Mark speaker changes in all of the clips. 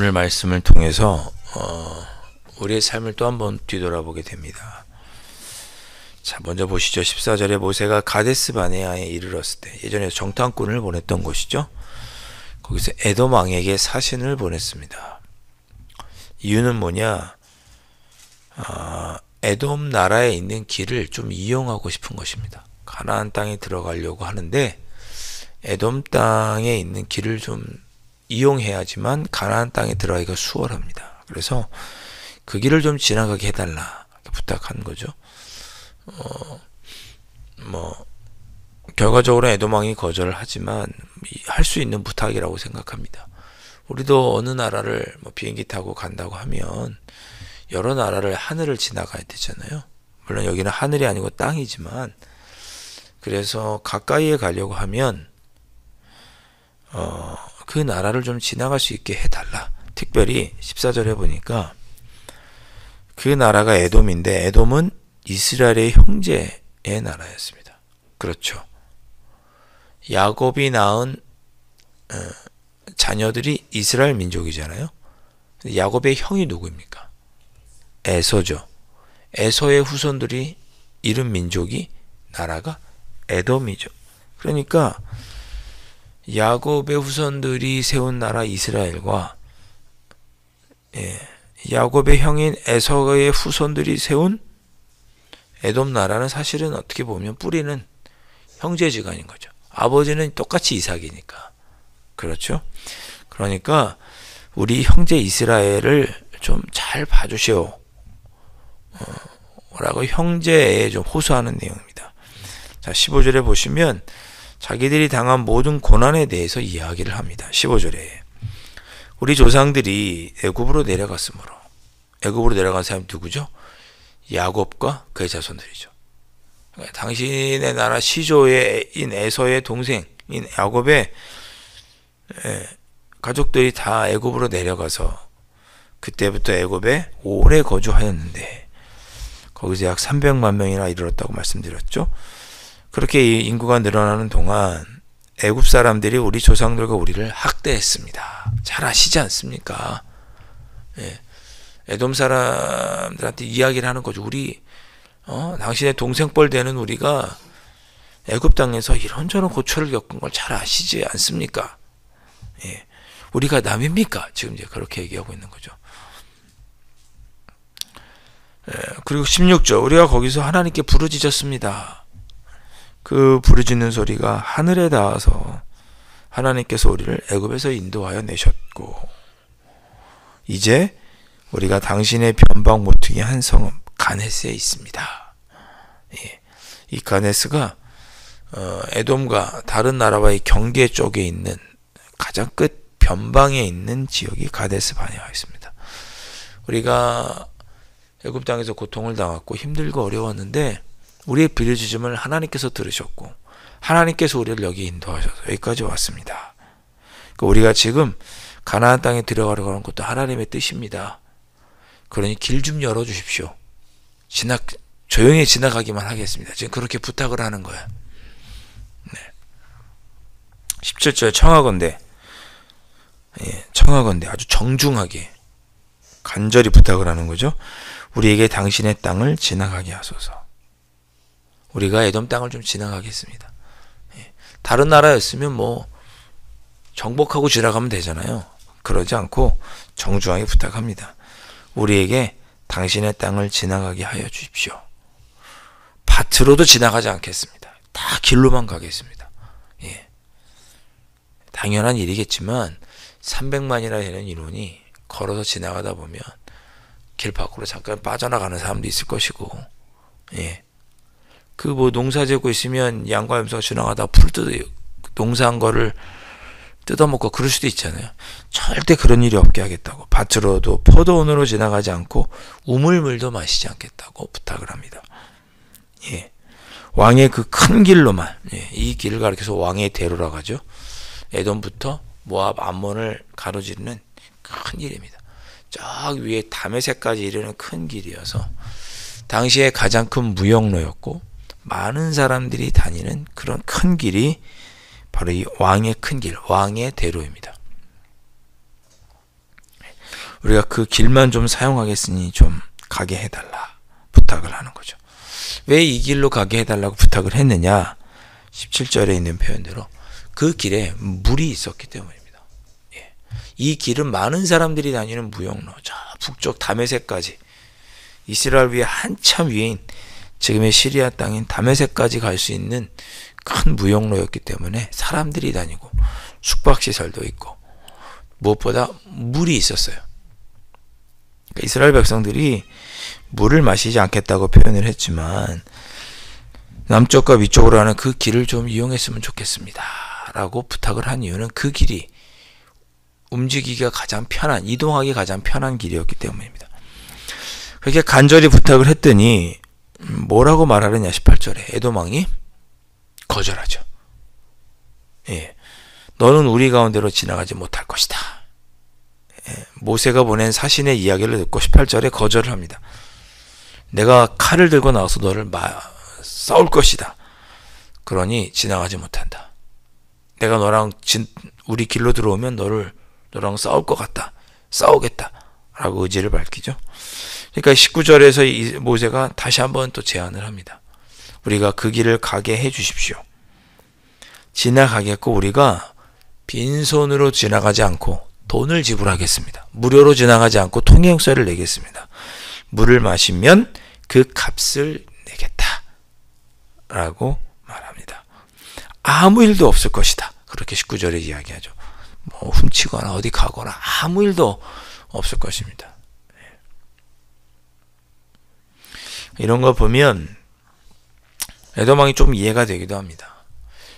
Speaker 1: 오늘 말씀을 통해서 우리의 삶을 또 한번 뒤돌아보게 됩니다. 자, 먼저 보시죠. 14절에 모세가 가데스 바네아에 이르렀을 때, 예전에 정탐꾼을 보냈던 곳이죠. 거기서 에돔 왕에게 사신을 보냈습니다. 이유는 뭐냐? 에돔 나라에 있는 길을 좀 이용하고 싶은 것입니다. 가나안 땅에 들어가려고 하는데 에돔 땅에 있는 길을 좀 이용해야지만 가나안 땅에 들어가기가 수월합니다. 그래서 그 길을 좀 지나가게 해달라 부탁한 거죠. 결과적으로 에돔 왕이 거절을 하지만 할 수 있는 부탁이라고 생각합니다. 우리도 어느 나라를 비행기 타고 간다고 하면 여러 나라를 하늘을 지나가야 되잖아요. 물론 여기는 하늘이 아니고 땅이지만, 그래서 가까이에 가려고 하면 그 나라를 좀 지나갈 수 있게 해달라. 특별히 14절에 보니까 그 나라가 에돔인데, 에돔은 이스라엘의 형제의 나라였습니다. 그렇죠. 야곱이 낳은 자녀들이 이스라엘 민족이잖아요. 야곱의 형이 누구입니까? 에서죠. 에서의 후손들이 이른 민족이, 나라가 에돔이죠. 그러니까 야곱의 후손들이 세운 나라 이스라엘과 야곱의 형인 에서의 후손들이 세운 에돔 나라는 사실은 어떻게 보면 뿌리는 형제지간인 거죠. 아버지는 똑같이 이삭이니까. 그렇죠? 그러니까 우리 형제 이스라엘을 좀 잘 봐주시오 라고 형제에 좀 호소하는 내용입니다. 자, 15절에 보시면 자기들이 당한 모든 고난에 대해서 이야기를 합니다. 15절에 우리 조상들이 애굽으로 내려갔으므로, 애굽으로 내려간 사람이 누구죠? 야곱과 그의 자손들이죠. 그러니까 당신의 나라 시조인 에서의 동생인 야곱의 가족들이 다 애굽으로 내려가서 그때부터 애굽에 오래 거주하였는데, 거기서 약 300만 명이나 이르렀다고 말씀드렸죠. 그렇게 인구가 늘어나는 동안 애굽 사람들이 우리 조상들과 우리를 학대했습니다. 잘 아시지 않습니까? 에돔 사람들한테 이야기를 하는 거죠. 우리 당신의 동생뻘 되는 우리가 애굽 땅에서 이런저런 고초를 겪은 걸 잘 아시지 않습니까? 우리가 남입니까? 지금 이제 그렇게 얘기하고 있는 거죠. 그리고 16절, 우리가 거기서 하나님께 부르짖었습니다. 그 부르짖는 소리가 하늘에 닿아서 하나님께서 우리를 애굽에서 인도하여 내셨고, 이제 우리가 당신의 변방 모퉁이 한 성읍 가네스에 있습니다. 이 가네스가 에돔과 다른 나라와의 경계 쪽에 있는 가장 끝 변방에 있는 지역이 가데스 바네아가 있습니다. 우리가 애굽 땅에서 고통을 당했고 힘들고 어려웠는데 우리의 부르짖음을 하나님께서 들으셨고 하나님께서 우리를 여기 인도하셔서 여기까지 왔습니다. 그러니까 우리가 지금 가나안 땅에 들어가려고 하는 것도 하나님의 뜻입니다. 그러니 길 좀 열어주십시오. 조용히 지나가기만 하겠습니다. 지금 그렇게 부탁을 하는 거야. 17절 청하건대, 청하건대 아주 정중하게 간절히 부탁을 하는 거죠. 우리에게 당신의 땅을 지나가게 하소서. 우리가 에돔 땅을 좀 지나가겠습니다. 다른 나라였으면 정복하고 지나가면 되잖아요. 그러지 않고 정중하게 부탁합니다. 우리에게 당신의 땅을 지나가게 하여 주십시오. 밭으로도 지나가지 않겠습니다. 다 길로만 가겠습니다. 당연한 일이겠지만 300만이나 되는 인원이 걸어서 지나가다 보면 길 밖으로 잠깐 빠져나가는 사람도 있을 것이고, 농사 짓고 있으면 양과 염소가 지나가다 농사한 거를 뜯어먹고 그럴 수도 있잖아요. 절대 그런 일이 없게 하겠다고, 밭으로도 포도원으로 지나가지 않고 우물물도 마시지 않겠다고 부탁을 합니다. 왕의 그 큰 길로만, 이 길을 가리켜서 왕의 대로라고 하죠. 에돔부터 모압, 암몬을 가로지르는 큰 길입니다. 저 위에 다메섹까지 이르는 큰 길이어서 당시에 가장 큰 무역로였고 많은 사람들이 다니는 그런 큰 길이 바로 이 왕의 큰 길, 왕의 대로입니다. 우리가 그 길만 좀 사용하겠으니 좀 가게 해달라 부탁을 하는 거죠. 왜 이 길로 가게 해달라고 부탁을 했느냐? 17절에 있는 표현대로 그 길에 물이 있었기 때문입니다. 예. 이 길은 많은 사람들이 다니는 무역로, 저 북쪽 다메섹까지, 이스라엘 위에 한참 위인 지금의 시리아 땅인 다메섹까지 갈 수 있는 큰 무역로였기 때문에 사람들이 다니고 숙박시설도 있고 무엇보다 물이 있었어요. 그러니까 이스라엘 백성들이 물을 마시지 않겠다고 표현을 했지만 남쪽과 위쪽으로 하는 그 길을 좀 이용했으면 좋겠습니다 라고 부탁을 한 이유는 그 길이 움직이기가 가장 편한, 이동하기 가장 편한 길이었기 때문입니다. 그렇게 간절히 부탁을 했더니 뭐라고 말하느냐? 18절에 에돔 왕이 거절하죠. 예, 너는 우리 가운데로 지나가지 못할 것이다. 예, 모세가 보낸 사신의 이야기를 듣고 18절에 거절을 합니다. 내가 칼을 들고 나와서 너를 싸울 것이다. 그러니 지나가지 못한다. 내가 우리 길로 들어오면 너랑 싸울 것 같다. 싸우겠다. 라고 의지를 밝히죠. 그러니까 19절에서 모세가 다시 한번 또 제안을 합니다. 우리가 그 길을 가게 해 주십시오. 지나가겠고 우리가 빈손으로 지나가지 않고 돈을 지불하겠습니다. 무료로 지나가지 않고 통행세를 내겠습니다. 물을 마시면 그 값을 내겠다. 라고 말합니다. 아무 일도 없을 것이다. 그렇게 19절에 이야기하죠. 뭐 훔치거나 어디 가거나 아무 일도 없을 것입니다. 이런 거 보면 에돔 왕이 좀 이해가 되기도 합니다.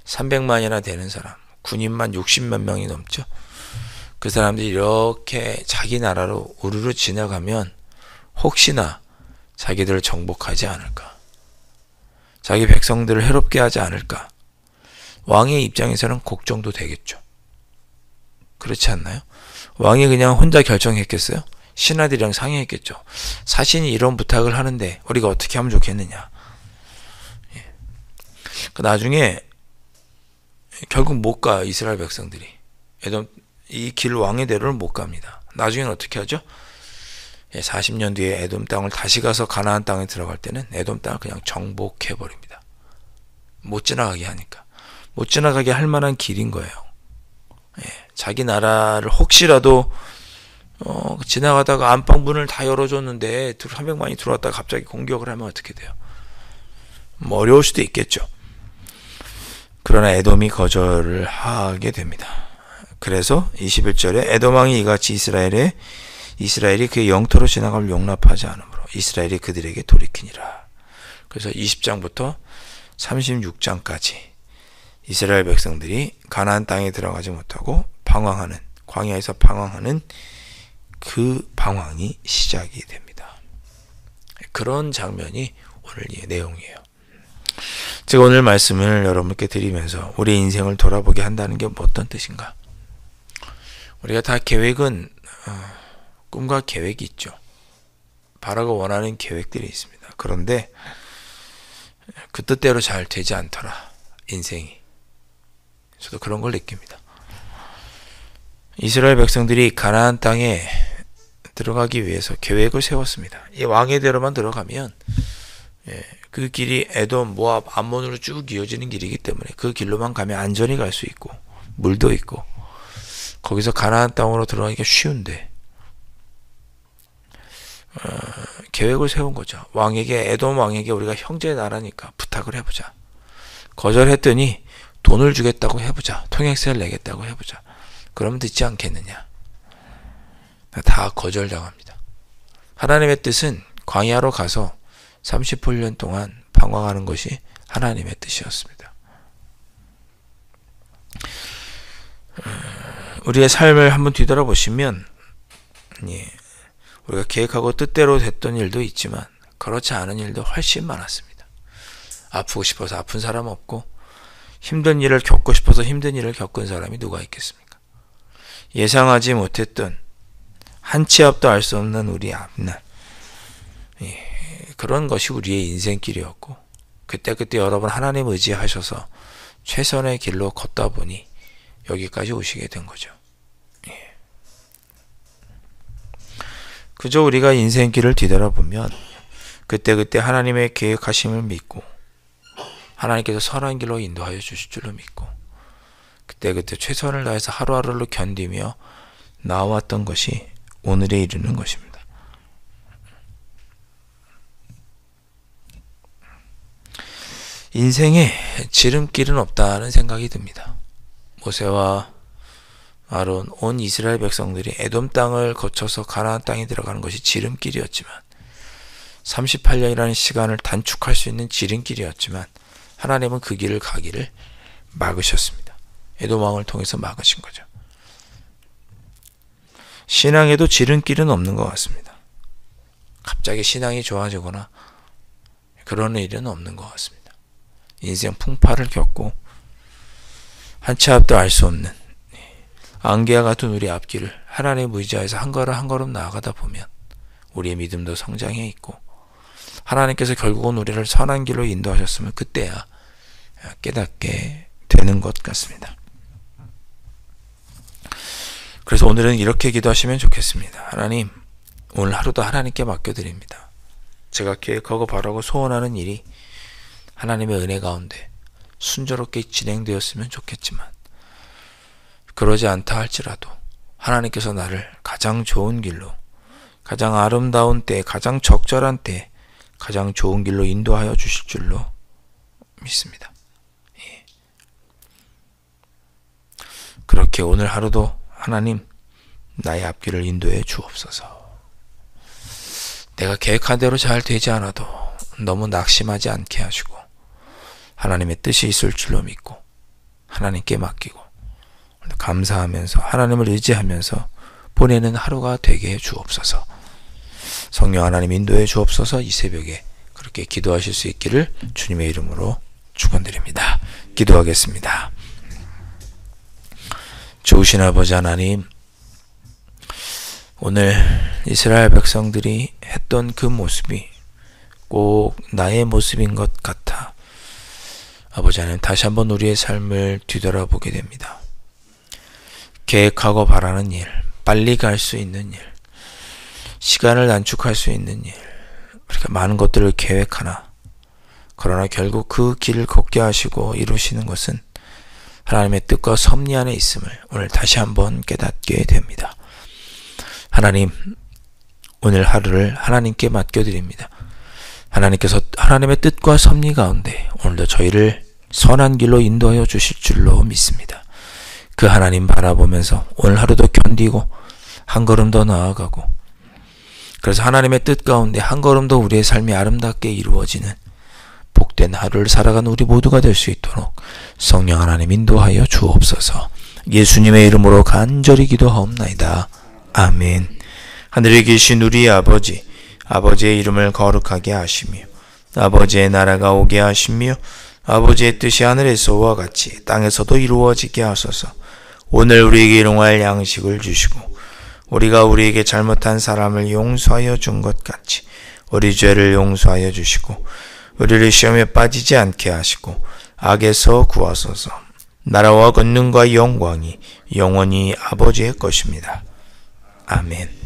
Speaker 1: 300만이나 되는 사람, 군인만 60만 명이 넘죠. 그 사람들이 이렇게 자기 나라로 우르르 지나가면 혹시나 자기들을 정복하지 않을까, 자기 백성들을 해롭게 하지 않을까, 왕의 입장에서는 걱정도 되겠죠. 그렇지 않나요? 왕이 그냥 혼자 결정했겠어요? 신하들이랑 상의했겠죠. 사신이 이런 부탁을 하는데 우리가 어떻게 하면 좋겠느냐. 예. 나중에 결국 못 가. 이스라엘 백성들이 이 길 왕의 대로는 못 갑니다. 나중에는 어떻게 하죠? 40년 뒤에 에돔 땅을 다시 가서 가나안 땅에 들어갈 때는 에돔 땅을 그냥 정복해 버립니다. 못 지나가게 하니까. 못 지나가게 할 만한 길인 거예요. 예. 자기 나라를 혹시라도 지나가다가 안방문을 다 열어줬는데 300만이 들어왔다가 갑자기 공격을 하면 어떻게 돼요? 뭐 어려울 수도 있겠죠. 그러나 에돔이 거절을 하게 됩니다. 그래서 21절에 에돔 왕이 이같이 이스라엘이 그의 영토로 지나감을 용납하지 않으므로 이스라엘이 그들에게 돌이키니라. 그래서 20장부터 36장까지 이스라엘 백성들이 가나안 땅에 들어가지 못하고 방황하는, 광야에서 방황하는 그 방황이 시작이 됩니다. 그런 장면이 오늘 내용이에요. 제가 오늘 말씀을 여러분께 드리면서 우리 인생을 돌아보게 한다는 게 어떤 뜻인가? 우리가 다 계획은 꿈과 계획이 있죠. 바라고 원하는 계획들이 있습니다. 그런데 그 뜻대로 잘 되지 않더라, 인생이. 저도 그런 걸 느낍니다. 이스라엘 백성들이 가나안 땅에 들어가기 위해서 계획을 세웠습니다. 이 왕의 대로만 들어가면 그 길이 에돔, 모압, 암몬으로 쭉 이어지는 길이기 때문에 그 길로만 가면 안전히 갈 수 있고 물도 있고 거기서 가나안 땅으로 들어가기가 쉬운데 계획을 세운 거죠. 에돔 왕에게 우리가 형제 나라니까 부탁을 해보자. 거절했더니 돈을 주겠다고 해보자. 통행세를 내겠다고 해보자. 그럼 듣지 않겠느냐. 다 거절당합니다. 하나님의 뜻은 광야로 가서 30년 동안 방황하는 것이 하나님의 뜻이었습니다. 우리의 삶을 한번 뒤돌아보시면 우리가 계획하고 뜻대로 됐던 일도 있지만 그렇지 않은 일도 훨씬 많았습니다. 아프고 싶어서 아픈 사람 없고 힘든 일을 겪고 싶어서 힘든 일을 겪은 사람이 누가 있겠습니까? 예상하지 못했던 한 치 앞도 알 수 없는 우리 앞날, 그런 것이 우리의 인생길이었고 그때 여러분 하나님 의지하셔서 최선의 길로 걷다 보니 여기까지 오시게 된 거죠. 그저 우리가 인생길을 뒤돌아보면 그때그때 하나님의 계획하심을 믿고 하나님께서 선한 길로 인도하여 주실 줄로 믿고 그때그때 최선을 다해서 하루하루를 견디며 나왔던 것이 오늘에 이르는 것입니다. 인생에 지름길은 없다는 생각이 듭니다. 모세와 아론, 온 이스라엘 백성들이 에돔 땅을 거쳐서 가나안 땅에 들어가는 것이 지름길이었지만 38년이라는 시간을 단축할 수 있는 지름길이었지만 하나님은 그 길을 가기를 막으셨습니다. 에돔 왕을 통해서 막으신 거죠. 신앙에도 지름길은 없는 것 같습니다. 갑자기 신앙이 좋아지거나 그런 일은 없는 것 같습니다. 인생 풍파를 겪고 한 치 앞도 알 수 없는 안개와 같은 우리 앞길을 하나님의 의지하에서 한 걸음 한 걸음 나아가다 보면 우리의 믿음도 성장해 있고 하나님께서 결국은 우리를 선한 길로 인도하셨으면 그때야 깨닫게 되는 것 같습니다. 그래서 오늘은 이렇게 기도하시면 좋겠습니다. 하나님, 오늘 하루도 하나님께 맡겨드립니다. 제가 계획하고 바라고 소원하는 일이 하나님의 은혜 가운데 순조롭게 진행되었으면 좋겠지만 그러지 않다 할지라도 하나님께서 나를 가장 좋은 길로, 가장 아름다운 때, 가장 적절한 때, 가장 좋은 길로 인도하여 주실 줄로 믿습니다. 예. 그렇게 오늘 하루도 하나님 나의 앞길을 인도해 주옵소서. 내가 계획한 대로 잘 되지 않아도 너무 낙심하지 않게 하시고 하나님의 뜻이 있을 줄로 믿고 하나님께 맡기고 감사하면서 하나님을 의지하면서 보내는 하루가 되게 해 주옵소서. 성령 하나님 인도해 주옵소서. 이 새벽에 그렇게 기도하실 수 있기를 주님의 이름으로 축원드립니다. 기도하겠습니다. 좋으신 아버지 하나님, 오늘 이스라엘 백성들이 했던 그 모습이 꼭 나의 모습인 것 같아 아버지 하나님 다시 한번 우리의 삶을 뒤돌아보게 됩니다. 계획하고 바라는 일, 빨리 갈 수 있는 일, 시간을 단축할 수 있는 일, 그렇게 많은 것들을 계획하나 그러나 결국 그 길을 걷게 하시고 이루시는 것은 하나님의 뜻과 섭리 안에 있음을 오늘 다시 한번 깨닫게 됩니다. 하나님, 오늘 하루를 하나님께 맡겨드립니다. 하나님께서 하나님의 뜻과 섭리 가운데 오늘도 저희를 선한 길로 인도하여 주실 줄로 믿습니다. 그 하나님 바라보면서 오늘 하루도 견디고 한 걸음 더 나아가고 그래서 하나님의 뜻 가운데 한 걸음 더 우리의 삶이 아름답게 이루어지는 복된 하루를 살아가는 우리 모두가 될 수 있도록 성령 하나님 인도하여 주옵소서. 예수님의 이름으로 간절히 기도하옵나이다. 아멘. 하늘에 계신 우리 아버지, 아버지의 이름을 거룩하게 하시며 아버지의 나라가 오게 하시며 아버지의 뜻이 하늘에서와 같이 땅에서도 이루어지게 하소서. 오늘 우리에게 일용할 양식을 주시고 우리가 우리에게 잘못한 사람을 용서하여 준 것 같이 우리 죄를 용서하여 주시고 우리를 시험에 빠지지 않게 하시고 악에서 구하소서. 나라와 권능과 영광이 영원히 아버지의 것입니다. 아멘.